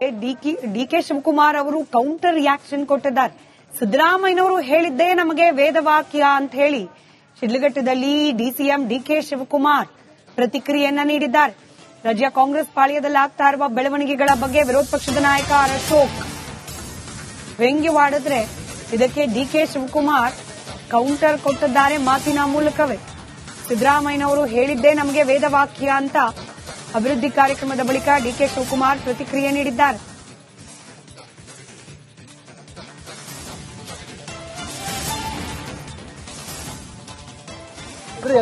DK Shivakumar ಅವರು counter reaction ಕೊಟ್ಟಿದ್ದಾರೆ. ಸಿದ್ದರಾಮಯ್ಯನವರು ಹೇಳಿದ್ದೇ ನಮಗೆ ವೇದವಾಕ್ಯ ಅಂತ ಹೇಳಿ ಶಿಡ್ಲಘಟ್ಟದಲ್ಲಿ ಡಿಸಿಎಂ ಡಿಕೆ ಶಿವಕುಮಾರ್ ಪ್ರತಿಕ್ರಿಯೆಯನ್ನ ನೀಡಿದ್ದಾರೆ. ರಾಜ್ಯ ಕಾಂಗ್ರೆಸ್ ಪಾಳ್ಯದಲ್ಲಿ ಆಗ್ತಾ ಇರುವ ಬೆಳವಣಿಗೆಗಳ ಬಗ್ಗೆ ವಿರೋಧ ಪಕ್ಷದ ನಾಯಕ ಅಶೋಕ್ ವ್ಯಂಗ್ಯವಾಡಿದ್ರೆ ಇದಕ್ಕೆ ಡಿಕೆ ಶಿವಕುಮಾರ್ ಕೌಂಟರ್ ಕೊಟ್ಟಿದ್ದಾರೆ ಮಾತಿನ ಮೂಲಕವೇ. ಸಿದ್ದರಾಮಯ್ಯನವರು ಹೇಳಿದ್ದೇ ನಮಗೆ ವೇದವಾಕ್ಯ ಅಂತ ಅಭಿವೃದ್ಧಿ ಕಾರ್ಯಕ್ರಮದ ಬಳಿಕ ಡಿಕೆ ಶಿವಕುಮಾರ್ ಪ್ರತಿಕ್ರಿಯೆ ನೀಡಿದ್ದಾರೆ.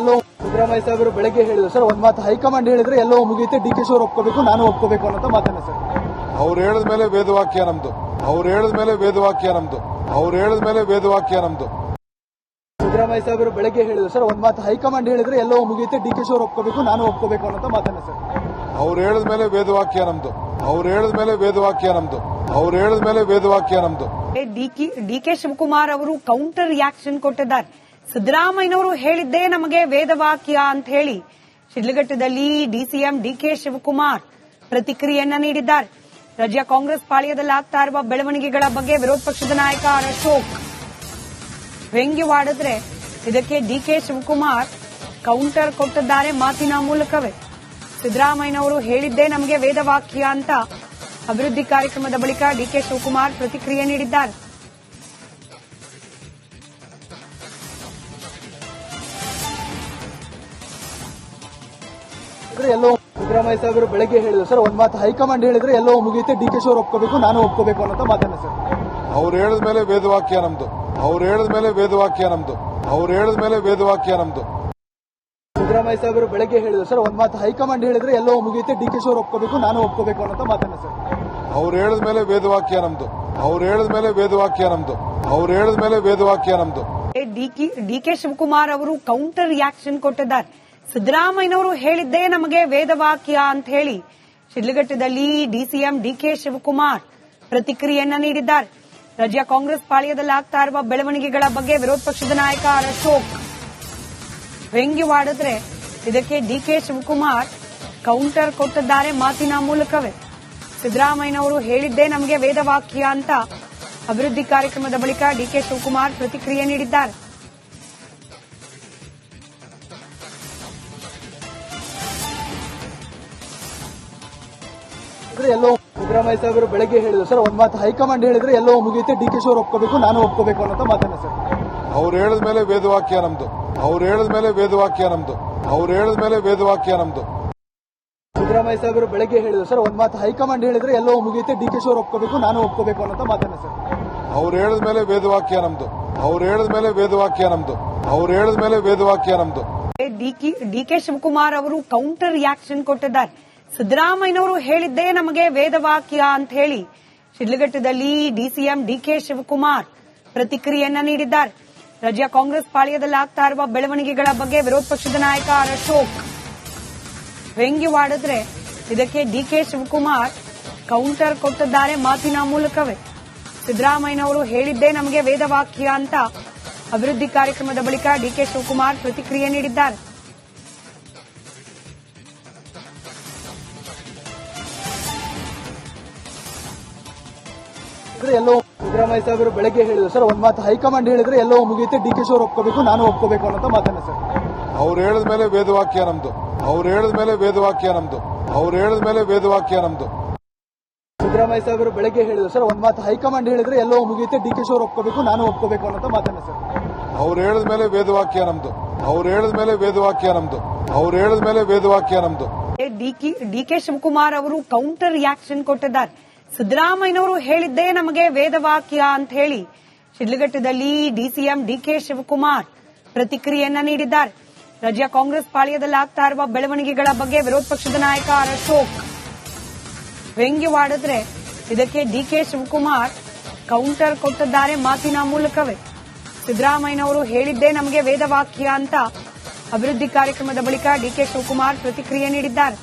ಎಲ್ಲೋ ಸಿದ್ದರಾಮಯ್ಯ ಸಾಹೇಬರು ಬೆಳಗ್ಗೆ ಹೇಳಿದ್ರು ಸರ್, ಒಂದ್ ಮಾತು ಹೈಕಮಾಂಡ್ ಹೇಳಿದ್ರೆ ಎಲ್ಲೋ ಮುಗಿಯುತ್ತೆ, ಡಿ ಕೆ ಶಿ ಅವರು ಒಪ್ಕೋಬೇಕು, ನಾನು ಒಪ್ಕೋಬೇಕು ಅನ್ನೋ ಮಾತನ್ನ ಸರ್. ಅವ್ರು ಹೇಳಿದ ಮೇಲೆ ವೇದವಾಕ್ಯ ನಮ್ದು, ಅವ್ರು ಹೇಳಿದ ಮೇಲೆ ವೇದವಾಕ್ಯ ನಮ್ದು, ಅವ್ರು ಹೇಳಿದ ಮೇಲೆ ವೇದವಾಕ್ಯ ನಮ್ದು. ಸಿದ್ದರಾಮಯ್ಯ ಸಾಹೇಬರು ಬೆಳಗ್ಗೆ ಹೇಳಿದ್ರು ಸರ್, ಒಂದ್ ಮಾತು ಹೈಕಮಾಂಡ್ ಹೇಳಿದ್ರೆ ಎಲ್ಲೋ ಮುಗಿಯುತ್ತೆ, ಡಿ ಕೆ ಶಿ ಅವರು ಒಪ್ಕೋಬೇಕು, ನಾನು ಒಪ್ಕೋಬೇಕು ಅನ್ನೋ ಮಾತನ್ನ ಸರ್. ಅವ್ರು ಹೇಳಿದ ಮೇಲೆ ವೇದವಾಕ್ಯ ನಮ್ದು, ಅವ್ರು ಹೇಳಿದ ಮೇಲೆ ವೇದವಾಕ್ಯ ನಮ್ದು, ಅವ್ರು ಹೇಳಿದ ಮೇಲೆ ವೇದವಾಕ್ಯ ನಮ್ದು. ಡಿಕೆ ಶಿವಕುಮಾರ್ ಅವರು ಕೌಂಟರ್ ರಿಯಾಕ್ಷನ್ ಕೊಟ್ಟಿದ್ದಾರೆ. ಸಿದ್ದರಾಮಯ್ಯನವರು ಹೇಳಿದ್ದೇ ನಮಗೆ ವೇದವಾಕ್ಯ ಅಂತ ಹೇಳಿ ಶಿಡ್ಲಘಟ್ಟದಲ್ಲಿ ಡಿಸಿಎಂ ಡಿಕೆ ಶಿವಕುಮಾರ್ ಪ್ರತಿಕ್ರಿಯೆಯನ್ನ ನೀಡಿದ್ದಾರೆ. ರಾಜ್ಯ ಕಾಂಗ್ರೆಸ್ ಪಾಳ್ಯದಲ್ಲಿ ಆಗ್ತಾ ಇರುವ ಬೆಳವಣಿಗೆಗಳ ಬಗ್ಗೆ ವಿರೋಧ ಪಕ್ಷದ ನಾಯಕ ಅಶೋಕ್ ವ್ಯಂಗ್ಯವಾಡಿದ್ರೆ ಇದಕ್ಕೆ ಡಿಕೆ ಶಿವಕುಮಾರ್ ಕೌಂಟರ್ ಕೊಟ್ಟಿದ್ದಾರೆ ಮಾತಿನ ಮೂಲಕವೇ. ಸಿದ್ದರಾಮಯ್ಯನವರು ಹೇಳಿದ್ದೇ ನಮಗೆ ವೇದವಾಕ್ಯ ಅಂತ ಅಭಿವೃದ್ಧಿ ಕಾರ್ಯಕ್ರಮದ ಬಳಿಕ ಡಿಕೆ ಶಿವಕುಮಾರ್ ಪ್ರತಿಕ್ರಿಯೆ ನೀಡಿದ್ದಾರೆ. ಎಲ್ಲೋ ಸಿದ್ದರಾಮಯ್ಯ ಸಾಹೇಬರು ಬೆಳಗ್ಗೆ ಹೇಳಿದ್ರು ಸರ್, ಒಂದ್ ಮಾತು ಹೈಕಮಾಂಡ್ ಹೇಳಿದ್ರೆ ಎಲ್ಲೋ ಮುಗಿಯುತ್ತೆ, ಡಿ ಕೆ ಶಿ ಅವರು ಒಪ್ಕೋಬೇಕು, ನಾನು ಒಪ್ಕೋಬೇಕು ಅನ್ನೋ ಮಾತನ್ನ ಸರ್. ಅವ್ರು ಹೇಳಿದ ಮೇಲೆ ವೇದವಾಕ್ಯ ನಮ್ದು, ಅವ್ರು ಹೇಳಿದ ಮೇಲೆ ವೇದವಾಕ್ಯ ನಮ್ದು, ಅವ್ರು ಹೇಳಿದ ಮೇಲೆ ವೇದವಾಕ್ಯ ನಮ್ದು. ಸಿದ್ದರಾಮಯ್ಯ ಸಾಹೇಬರು ಬೆಳಗ್ಗೆ ಹೇಳಿದ್ರು ಸರ್, ಒಂದ್ ಮಾತು ಹೈಕಮಾಂಡ್ ಹೇಳಿದ್ರೆ ಎಲ್ಲೋ ಮುಗಿಯುತ್ತೆ, ಡಿ ಕೆ ಶಿ ಅವರು ಒಪ್ಕೋಬೇಕು, ನಾನು ಒಪ್ಕೋಬೇಕು ಅನ್ನೋ ಮಾತನ್ನ ಸರ್. ಅವ್ರು ಹೇಳಿದ ಮೇಲೆ ವೇದವಾಕ್ಯ ನಮ್ದು, ಅವ್ರು ಹೇಳಿದ ಮೇಲೆ ವೇದವಾಕ್ಯ ನಮ್ದು, ಅವ್ರು ಹೇಳಿದ ಮೇಲೆ ವೇದವಾಕ್ಯ ನಮ್ದು. ಡಿಕೆ ಶಿವಕುಮಾರ್ ಅವರು ಕೌಂಟರ್ ರಿಯಾಕ್ಷನ್ ಕೊಟ್ಟಿದ್ದಾರೆ. ಸಿದ್ದರಾಮಯ್ಯನವರು ಹೇಳಿದ್ದೇ ನಮಗೆ ವೇದವಾಕ್ಯ ಅಂತ ಹೇಳಿ ಶಿಡ್ಲಘಟ್ಟದಲ್ಲಿ ಡಿಸಿಎಂ ಡಿಕೆ ಶಿವಕುಮಾರ್ ಪ್ರತಿಕ್ರಿಯೆಯನ್ನ ನೀಡಿದ್ದಾರೆ. ರಾಜ್ಯ ಕಾಂಗ್ರೆಸ್ ಪಾಳ್ಯದಲ್ಲಿ ಆಗ್ತಾ ಇರುವ ಬೆಳವಣಿಗೆಗಳ ಬಗ್ಗೆ ವಿರೋಧ ಪಕ್ಷದ ನಾಯಕ ಅಶೋಕ್ ವ್ಯಂಗ್ಯವಾಡಿದ್ರೆ ಇದಕ್ಕೆ ಡಿಕೆ ಶಿವಕುಮಾರ್ ಕೌಂಟರ್ ಕೊಟ್ಟಿದ್ದಾರೆ ಮಾತಿನ ಮೂಲಕವೇ. ಸಿದ್ದರಾಮಯ್ಯನವರು ಹೇಳಿದ್ದೇ ನಮಗೆ ವೇದವಾಕ್ಯ ಅಂತ ಅಭಿವೃದ್ಧಿ ಕಾರ್ಯಕ್ರಮದ ಬಳಿಕ ಡಿಕೆ ಶಿವಕುಮಾರ್ ಪ್ರತಿಕ್ರಿಯೆ ನೀಡಿದ್ದಾರೆ. ಎಲ್ಲೋ ಸಿದ್ದರಾಮಯ್ಯ ಸಾಹೇಬರು ಬೆಳಗ್ಗೆ ಹೇಳಿದ್ರು ಸರ್, ಒಂದ್ ಮಾತು ಹೈಕಮಾಂಡ್ ಹೇಳಿದ್ರೆ ಎಲ್ಲೋ ಮುಗಿಯುತ್ತೆ, ಡಿ ಕೆ ಶಿ ಅವರು ಒಪ್ಕೋಬೇಕು, ನಾನು ಒಪ್ಕೋಬೇಕು ಅನ್ನೋ ಮಾತನ್ನ ಸರ್. ಅವ್ರು ಹೇಳಿದ ಮೇಲೆ ವೇದವಾಕ್ಯ ನಮ್ದು, ಅವ್ರು ಹೇಳಿದ ಮೇಲೆ ವೇದವಾಕ್ಯ ನಮ್ದು, ಅವ್ರು ಹೇಳಿದ ಮೇಲೆ ವೇದವಾಕ್ಯ ನಮ್ದು. ಸಿದ್ದರಾಮಯ್ಯ ಸಾಹೇಬರು ಬೆಳಗ್ಗೆ ಹೇಳಿದ್ರು ಸರ್, ಒಂದ್ ಮಾತು ಹೈಕಮಾಂಡ್ ಹೇಳಿದ್ರೆ ಎಲ್ಲೋ ಮುಗಿಯುತ್ತೆ, ಡಿ ಕೆ ಶಿ ಅವರು ಒಪ್ಕೋಬೇಕು, ನಾನು ಒಪ್ಕೋಬೇಕು ಅನ್ನೋ ಮಾತನ್ನ ಸರ್. ಅವ್ರು ಹೇಳಿದ ಮೇಲೆ ವೇದವಾಕ್ಯ ನಮ್ದು, ಅವ್ರು ಹೇಳಿದ ಮೇಲೆ ವೇದವಾಕ್ಯ ನಮ್ದು, ಅವ್ರು ಹೇಳಿದ ಮೇಲೆ ವೇದವಾಕ್ಯ ನಮ್ದು. ಡಿಕೆ ಶಿವಕುಮಾರ್ ಅವರು ಕೌಂಟರ್ ರಿಯಾಕ್ಷನ್ ಕೊಟ್ಟಿದ್ದಾರೆ. ಸಿದ್ದರಾಮಯ್ಯನವರು ಹೇಳಿದ್ದೇ ನಮಗೆ ವೇದವಾಕ್ಯ ಅಂತ ಹೇಳಿ ಶಿಡ್ಲಘಟ್ಟದಲ್ಲಿ ಡಿಸಿಎಂ ಡಿಕೆ ಶಿವಕುಮಾರ್ ಪ್ರತಿಕ್ರಿಯೆಯನ್ನ ನೀಡಿದ್ದಾರೆ. ರಾಜ್ಯ ಕಾಂಗ್ರೆಸ್ ಪಾಳ್ಯದಲ್ಲಿ ಆಗ್ತಾ ಇರುವ ಬೆಳವಣಿಗೆಗಳ ಬಗ್ಗೆ ವಿರೋಧ ಪಕ್ಷದ ನಾಯಕ ಅಶೋಕ್ ವ್ಯಂಗ್ಯವಾಡಿದ್ರೆ ಇದಕ್ಕೆ ಡಿಕೆ ಶಿವಕುಮಾರ್ ಕೌಂಟರ್ ಕೊಟ್ಟಿದ್ದಾರೆ ಮಾತಿನ ಮೂಲಕವೇ. ಸಿದ್ದರಾಮಯ್ಯನವರು ಹೇಳಿದ್ದೇ ನಮಗೆ ವೇದವಾಕ್ಯ ಅಂತ ಅಭಿವೃದ್ಧಿ ಕಾರ್ಯಕ್ರಮದ ಬಳಿಕ ಡಿಕೆ ಶಿವಕುಮಾರ್ ಪ್ರತಿಕ್ರಿಯೆ ನೀಡಿದ್ದಾರೆ. ಎಲ್ಲೋ ಸಿದ್ದರಾಮಯ್ಯ ಸಾಹೇಬರು ಬೆಳಗ್ಗೆ ಹೇಳಿದ್ರು ಸರ್, ಒಂದ್ ಮಾತು ಹೈಕಮಾಂಡ್ ಹೇಳಿದ್ರೆ ಎಲ್ಲೋ ಮುಗಿಯುತ್ತೆ, ಡಿ ಕೆ ಶಿ ಅವರು ಒಪ್ಕೋಬೇಕು, ನಾನು ಒಪ್ಕೋಬೇಕು ಅನ್ನೋ ಮಾತನ್ನ ಸರ್. ಅವ್ರು ಹೇಳಿದ ಮೇಲೆ ವೇದವಾಕ್ಯ ನಮ್ದು, ಅವ್ರು ಹೇಳಿದ ಮೇಲೆ ವೇದವಾಕ್ಯ ನಮ್ದು, ಅವ್ರು ಹೇಳಿದ ಮೇಲೆ ವೇದವಾಕ್ಯ ನಮ್ದು. ಸಿದ್ದರಾಮಯ್ಯ ಸಾಹೇಬರು ಬೆಳಗ್ಗೆ ಹೇಳಿದ್ರು ಸರ್, ಒಂದ್ ಮಾತು ಹೈಕಮಾಂಡ್ ಹೇಳಿದ್ರೆ ಎಲ್ಲೋ ಮುಗಿಯುತ್ತೆ, ಡಿ ಕೆ ಶಿ ಅವರು ಒಪ್ಕೋಬೇಕು, ನಾನು ಒಪ್ಕೋಬೇಕು ಅನ್ನೋ ಮಾತನ್ನ ಸರ್. ಅವ್ರು ಹೇಳಿದ ಮೇಲೆ ವೇದವಾಕ್ಯ ನಮ್ದು, ಅವ್ರು ಹೇಳಿದ ಮೇಲೆ ವೇದವಾಕ್ಯ ನಮ್ದು, ಅವ್ರು ಹೇಳಿದ ಮೇಲೆ ವೇದವಾಕ್ಯ ನಮ್ದು. ಡಿಕೆ ಶಿವಕುಮಾರ್ ಅವರು ಕೌಂಟರ್ ರಿಯಾಕ್ಷನ್ ಕೊಟ್ಟಿದ್ದಾರೆ. ಸಿದ್ದರಾಮಯ್ಯನವರು ಹೇಳಿದ್ದೇ ನಮಗೆ ವೇದವಾಕ್ಯ ಅಂತ ಹೇಳಿ ಶಿಡ್ಲಘಟ್ಟದಲ್ಲಿ ಡಿಸಿಎಂ ಡಿಕೆ ಶಿವಕುಮಾರ್ ಪ್ರತಿಕ್ರಿಯೆಯನ್ನ ನೀಡಿದ್ದಾರೆ. ರಾಜ್ಯ ಕಾಂಗ್ರೆಸ್ ಪಾಳ್ಯದಲ್ಲಿ ಆಗ್ತಾ ಇರುವ ಬೆಳವಣಿಗೆಗಳ ಬಗ್ಗೆ ವಿರೋಧ ಪಕ್ಷದ ನಾಯಕ ಅಶೋಕ್ ವ್ಯಂಗ್ಯವಾಡಿದ್ರೆ ಇದಕ್ಕೆ ಡಿಕೆ ಶಿವಕುಮಾರ್ ಕೌಂಟರ್ ಕೊಟ್ಟಿದ್ದಾರೆ ಮಾತಿನ ಮೂಲಕವೇ. ಸಿದ್ದರಾಮಯ್ಯನವರು ಹೇಳಿದ್ದೇ ನಮಗೆ ವೇದವಾಕ್ಯ ಅಂತ ಅಭಿವೃದ್ಧಿ ಕಾರ್ಯಕ್ರಮದ ಬಳಿಕ ಡಿಕೆ ಶಿವಕುಮಾರ್ ಪ್ರತಿಕ್ರಿಯೆ ನೀಡಿದ್ದಾರೆ.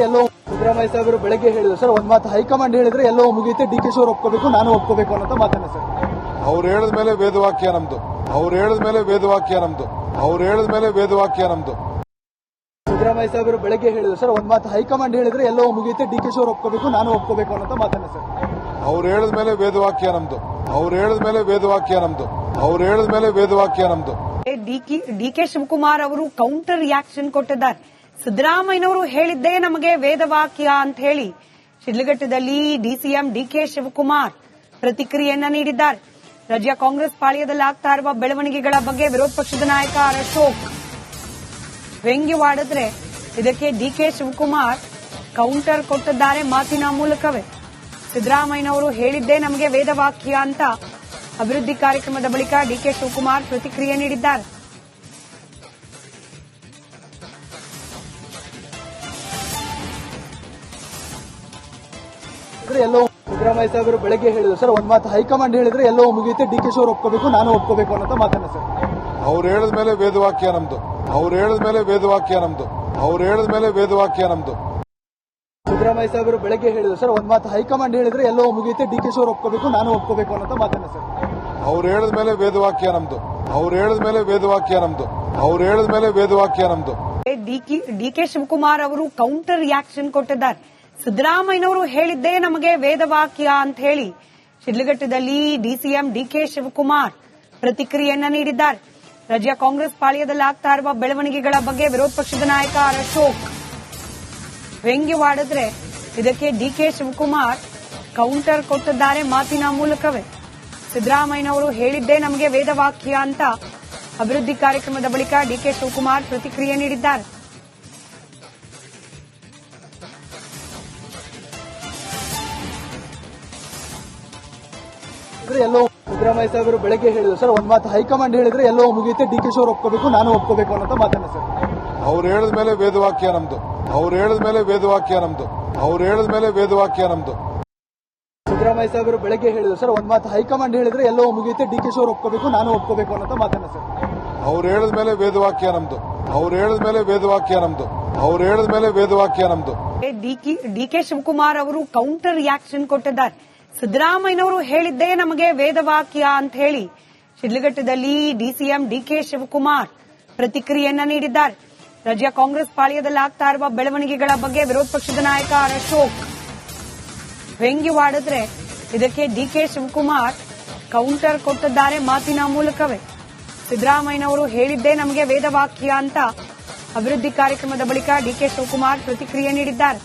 ಎಲ್ಲೋ ಸಿದ್ದರಾಮಯ್ಯ ಸಾಹೇಬರು ಬೆಳಗ್ಗೆ ಹೇಳಿದ್ರು ಸರ್, ಒಂದ್ ಮಾತು ಹೈಕಮಾಂಡ್ ಹೇಳಿದ್ರೆ ಎಲ್ಲೋ ಮುಗಿಯುತ್ತೆ, ಡಿ ಕೆ ಶಿ ಅವರು ಒಪ್ಕೋಬೇಕು, ನಾನು ಒಪ್ಕೋಬೇಕು ಅನ್ನೋ ಮಾತನ್ನ ಸರ್. ಅವ್ರು ಹೇಳಿದ ಮೇಲೆ ವೇದವಾಕ್ಯ ನಮ್ದು, ಅವ್ರು ಹೇಳಿದ ಮೇಲೆ ವೇದವಾಕ್ಯ ನಮ್ದು, ಅವ್ರು ಹೇಳಿದ ಮೇಲೆ ವೇದವಾಕ್ಯ ನಮ್ದು. ಸಿದ್ದರಾಮಯ್ಯ ಸಾಹೇಬರು ಬೆಳಗ್ಗೆ ಹೇಳಿದ್ರು ಸರ್, ಒಂದ್ ಮಾತು ಹೈಕಮಾಂಡ್ ಹೇಳಿದ್ರೆ ಎಲ್ಲೋ ಮುಗಿಯುತ್ತೆ, ಡಿ ಕೆ ಶಿ ಅವರು ಒಪ್ಕೋಬೇಕು, ನಾನು ಒಪ್ಕೋಬೇಕು ಅನ್ನೋ ಮಾತನ್ನ ಸರ್. ಅವ್ರು ಹೇಳಿದ ಮೇಲೆ ವೇದವಾಕ್ಯ ನಮ್ದು. ಅವ್ರು ಹೇಳಿದ ಮೇಲೆ ವೇದವಾಕ್ಯ ನಮ್ದು. ಅವ್ರು ಹೇಳಿದ ಮೇಲೆ ವೇದವಾಕ್ಯ ನಮ್ದು. ಡಿ ಕೆ ಶಿವಕುಮಾರ್ ಅವರು ಕೌಂಟರ್ ರಿಯಾಕ್ಷನ್ ಕೊಟ್ಟಿದ್ದಾರೆ. ಸಿದ್ದರಾಮಯ್ಯನವರು ಹೇಳಿದ್ದೇ ನಮಗೆ ವೇದವಾಕ್ಯ ಅಂತ ಹೇಳಿ ಶಿಡ್ಲಘಟ್ಟದಲ್ಲಿ ಡಿಸಿಎಂ ಡಿ ಕೆ ಶಿವಕುಮಾರ್ ಪ್ರತಿಕ್ರಿಯೆಯನ್ನ ನೀಡಿದ್ದಾರೆ. ರಾಜ್ಯ ಕಾಂಗ್ರೆಸ್ ಪಾಳ್ಯದಲ್ಲಿ ಆಗ್ತಾ ಇರುವ ಬೆಳವಣಿಗೆಗಳ ಬಗ್ಗೆ ವಿರೋಧ ಪಕ್ಷದ ನಾಯಕ ಅಶೋಕ್ ವ್ಯಂಗ್ಯವಾಡಿದ್ರೆ ಇದಕ್ಕೆ ಡಿ ಕೆ ಶಿವಕುಮಾರ್ ಕೌಂಟರ್ ಕೊಟ್ಟಿದ್ದಾರೆ ಮಾತಿನ ಮೂಲಕವೇ. ಸಿದ್ದರಾಮಯ್ಯನವರು ಹೇಳಿದ್ದೇ ನಮಗೆ ವೇದವಾಕ್ಯ ಅಂತ ಅಭಿವೃದ್ಧಿ ಕಾರ್ಯಕ್ರಮದ ಬಳಿಕ ಡಿ ಕೆ ಶಿವಕುಮಾರ್ ಪ್ರತಿಕ್ರಿಯೆ ನೀಡಿದ್ದಾರೆ. ಎಲ್ಲೋ ಸಿದ್ದರಾಮಯ್ಯ ಸಾಹೇಬರು ಬೆಳಗ್ಗೆ ಹೇಳಿದ್ರು ಸರ್, ಒಂದ್ ಮಾತು ಹೈಕಮಾಂಡ್ ಹೇಳಿದ್ರೆ ಎಲ್ಲೋ ಮುಗಿಯುತ್ತೆ, ಡಿ ಕೆ ಶಿ ಅವರು ಒಪ್ಕೋಬೇಕು, ನಾನು ಒಪ್ಕೋಬೇಕು ಅನ್ನೋ ಮಾತನ್ನ ಸರ್. ಅವ್ರು ಹೇಳಿದ ಮೇಲೆ ವೇದವಾಕ್ಯ ನಮ್ದು. ಅವ್ರು ಹೇಳಿದ ಮೇಲೆ ವೇದವಾಕ್ಯ ನಮ್ದು. ಅವ್ರು ಹೇಳಿದ ಮೇಲೆ ವೇದವಾಕ್ಯ ನಮ್ದು. ಸಿದ್ದರಾಮಯ್ಯ ಸಾಹೇಬರು ಬೆಳಗ್ಗೆ ಹೇಳಿದ್ರು ಸರ್, ಒಂದ್ ಮಾತು ಹೈಕಮಾಂಡ್ ಹೇಳಿದ್ರೆ ಎಲ್ಲೋ ಮುಗಿಯುತ್ತೆ, ಡಿ ಕೆ ಶಿ ಅವರು ಒಪ್ಕೋಬೇಕು, ನಾನು ಒಪ್ಕೋಬೇಕು ಅನ್ನೋ ಮಾತನ್ನ ಸರ್. ಅವ್ರು ಹೇಳಿದ ಮೇಲೆ ವೇದವಾಕ್ಯ ನಮ್ದು. ಅವ್ರು ಹೇಳಿದ ಮೇಲೆ ವೇದವಾಕ್ಯ ನಮ್ದು. ಅವ್ರು ಹೇಳಿದ ಮೇಲೆ ವೇದವಾಕ್ಯ ನಮ್ದು. ಡಿ ಕೆ ಶಿವಕುಮಾರ್ ಅವರು ಕೌಂಟರ್ ರಿಯಾಕ್ಷನ್ ಕೊಟ್ಟಿದ್ದಾರೆ. ಸಿದ್ದರಾಮಯ್ಯನವರು ಹೇಳಿದ್ದೇ ನಮಗೆ ವೇದವಾಕ್ಯ ಅಂತ ಹೇಳಿ ಶಿಡ್ಲಘಟ್ಟದಲ್ಲಿ ಡಿಸಿಎಂ ಡಿ ಕೆ ಶಿವಕುಮಾರ್ ಪ್ರತಿಕ್ರಿಯೆಯನ್ನ ನೀಡಿದ್ದಾರೆ. ರಾಜ್ಯ ಕಾಂಗ್ರೆಸ್ ಪಾಳ್ಯದಲ್ಲಿ ಆಗ್ತಾ ಇರುವ ಬೆಳವಣಿಗೆಗಳ ಬಗ್ಗೆ ವಿರೋಧ ಪಕ್ಷದ ನಾಯಕ ಅಶೋಕ್ ವ್ಯಂಗ್ಯವಾಡಿದ್ರೆ ಇದಕ್ಕೆ ಡಿ ಕೆ ಶಿವಕುಮಾರ್ ಕೌಂಟರ್ ಕೊಟ್ಟಿದ್ದಾರೆ ಮಾತಿನ ಮೂಲಕವೇ. ಸಿದ್ದರಾಮಯ್ಯನವರು ಹೇಳಿದ್ದೇ ನಮಗೆ ವೇದವಾಕ್ಯ ಅಂತ ಅಭಿವೃದ್ಧಿ ಕಾರ್ಯಕ್ರಮದ ಬಳಿಕ ಡಿ ಕೆ ಶಿವಕುಮಾರ್ ಪ್ರತಿಕ್ರಿಯೆ ನೀಡಿದ್ದಾರೆ. ಎಲ್ಲೋ ಸಿದ್ದರಾಮಯ್ಯ ಸಾಹೇಬರು ಬೆಳಗ್ಗೆ ಹೇಳಿದ್ರು ಸರ್, ಒಂದ್ ಮಾತು ಹೈಕಮಾಂಡ್ ಹೇಳಿದ್ರೆ ಎಲ್ಲೋ ಮುಗಿಯುತ್ತೆ, ಡಿ ಕೆ ಶಿ ಅವರು ಒಪ್ಕೋಬೇಕು, ನಾನು ಒಪ್ಕೋಬೇಕು ಅನ್ನೋ ಮಾತನ್ನ ಸರ್. ಅವ್ರು ಹೇಳಿದ ಮೇಲೆ ವೇದವಾಕ್ಯ ನಮ್ದು. ಅವ್ರು ಹೇಳಿದ ಮೇಲೆ ವೇದವಾಕ್ಯ ನಮ್ದು. ಅವ್ರು ಹೇಳಿದ ಮೇಲೆ ವೇದವಾಕ್ಯ ನಮ್ದು. ಸಿದ್ದರಾಮಯ್ಯ ಸಾಹೇಬರು ಬೆಳಗ್ಗೆ ಹೇಳಿದ್ರು ಸರ್, ಒಂದ್ ಮಾತು ಹೈಕಮಾಂಡ್ ಹೇಳಿದ್ರೆ ಎಲ್ಲೋ ಮುಗಿಯುತ್ತೆ, ಡಿ ಕೆ ಶಿ ಅವರು ಒಪ್ಕೋಬೇಕು, ನಾನು ಒಪ್ಕೋಬೇಕು ಅನ್ನೋ ಮಾತನ್ನ ಸರ್. ಅವ್ರು ಹೇಳಿದ ಮೇಲೆ ವೇದವಾಕ್ಯ ನಮ್ದು. ಅವ್ರು ಹೇಳಿದ ಮೇಲೆ ವೇದವಾಕ್ಯ ನಮ್ದು. ಅವ್ರು ಹೇಳಿದ ಮೇಲೆ ವೇದವಾಕ್ಯ ನಮ್ದು. ಡಿ ಕೆ ಶಿವಕುಮಾರ್ ಅವರು ಕೌಂಟರ್ ರಿಯಾಕ್ಷನ್ ಕೊಟ್ಟಿದ್ದಾರೆ. ಸಿದ್ದರಾಮಯ್ಯನವರು ಹೇಳಿದ್ದೇ ನಮಗೆ ವೇದವಾಕ್ಯ ಅಂತ ಹೇಳಿ ಶಿಡ್ಲಘಟ್ಟದಲ್ಲಿ ಡಿಸಿಎಂ ಡಿ ಕೆ ಶಿವಕುಮಾರ್ ಪ್ರತಿಕ್ರಿಯೆಯನ್ನ ನೀಡಿದ್ದಾರೆ. ರಾಜ್ಯ ಕಾಂಗ್ರೆಸ್ ಪಾಳ್ಯದಲ್ಲಿ ಆಗ್ತಾ ಇರುವ ಬೆಳವಣಿಗೆಗಳ ಬಗ್ಗೆ ವಿರೋಧ ಪಕ್ಷದ ನಾಯಕ ಅಶೋಕ್ ವ್ಯಂಗ್ಯವಾಡಿದ್ರೆ ಇದಕ್ಕೆ ಡಿ ಕೆ ಶಿವಕುಮಾರ್ ಕೌಂಟರ್ ಕೊಟ್ಟಿದ್ದಾರೆ ಮಾತಿನ ಮೂಲಕವೇ. ಸಿದ್ದರಾಮಯ್ಯನವರು ಹೇಳಿದ್ದೇ ನಮಗೆ ವೇದವಾಕ್ಯ ಅಂತ ಅಭಿವೃದ್ಧಿ ಕಾರ್ಯಕ್ರಮದ ಬಳಿಕ ಡಿ ಕೆ ಶಿವಕುಮಾರ್ ಪ್ರತಿಕ್ರಿಯೆ ನೀಡಿದ್ದಾರೆ.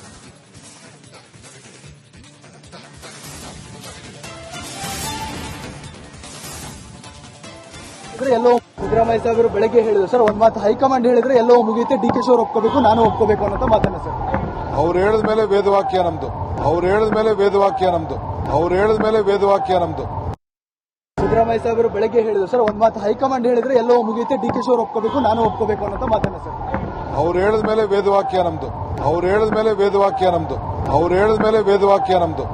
ಎಲ್ಲೋ ಸಿದ್ದರಾಮಯ್ಯ ಸಾಹೇಬರು ಬೆಳಗ್ಗೆ ಹೇಳಿದ್ರು ಸರ್, ಒಂದ್ ಮಾತು ಹೈಕಮಾಂಡ್ ಹೇಳಿದ್ರೆ ಎಲ್ಲೋ ಮುಗಿಯುತ್ತೆ, ಡಿ ಕೆ ಶಿ ಅವರು ಒಪ್ಕೋಬೇಕು, ನಾನು ಒಪ್ಕೋಬೇಕು ಅನ್ನೋ ಮಾತನ್ನ ಸರ್. ಅವ್ರು ಹೇಳಿದ ಮೇಲೆ ವೇದವಾಕ್ಯ ನಮ್ದು. ಅವ್ರು ಹೇಳಿದ ಮೇಲೆ ವೇದವಾಕ್ಯ ನಮ್ದು. ಅವ್ರು ಹೇಳಿದ ಮೇಲೆ ವೇದವಾಕ್ಯ ನಮ್ದು. ಸಿದ್ದರಾಮಯ್ಯ ಸಾಹೇಬರು ಬೆಳಗ್ಗೆ ಹೇಳಿದ್ರು ಸರ್, ಒಂದ್ ಮಾತು ಹೈಕಮಾಂಡ್ ಹೇಳಿದ್ರೆ ಎಲ್ಲೋ ಮುಗಿಯುತ್ತೆ, ಡಿ ಕೆ ಶಿ ಅವರು ಒಪ್ಕೋಬೇಕು, ನಾನು ಒಪ್ಕೋಬೇಕು ಅನ್ನೋ ಮಾತನ್ನ ಸರ್. ಅವ್ರು ಹೇಳಿದ ಮೇಲೆ ವೇದವಾಕ್ಯ ನಮ್ದು. ಅವ್ರು ಹೇಳಿದ ಮೇಲೆ ವೇದವಾಕ್ಯ ನಮ್ದು. ಅವ್ರು ಹೇಳಿದ ಮೇಲೆ ವೇದವಾಕ್ಯ ನಮ್ದು.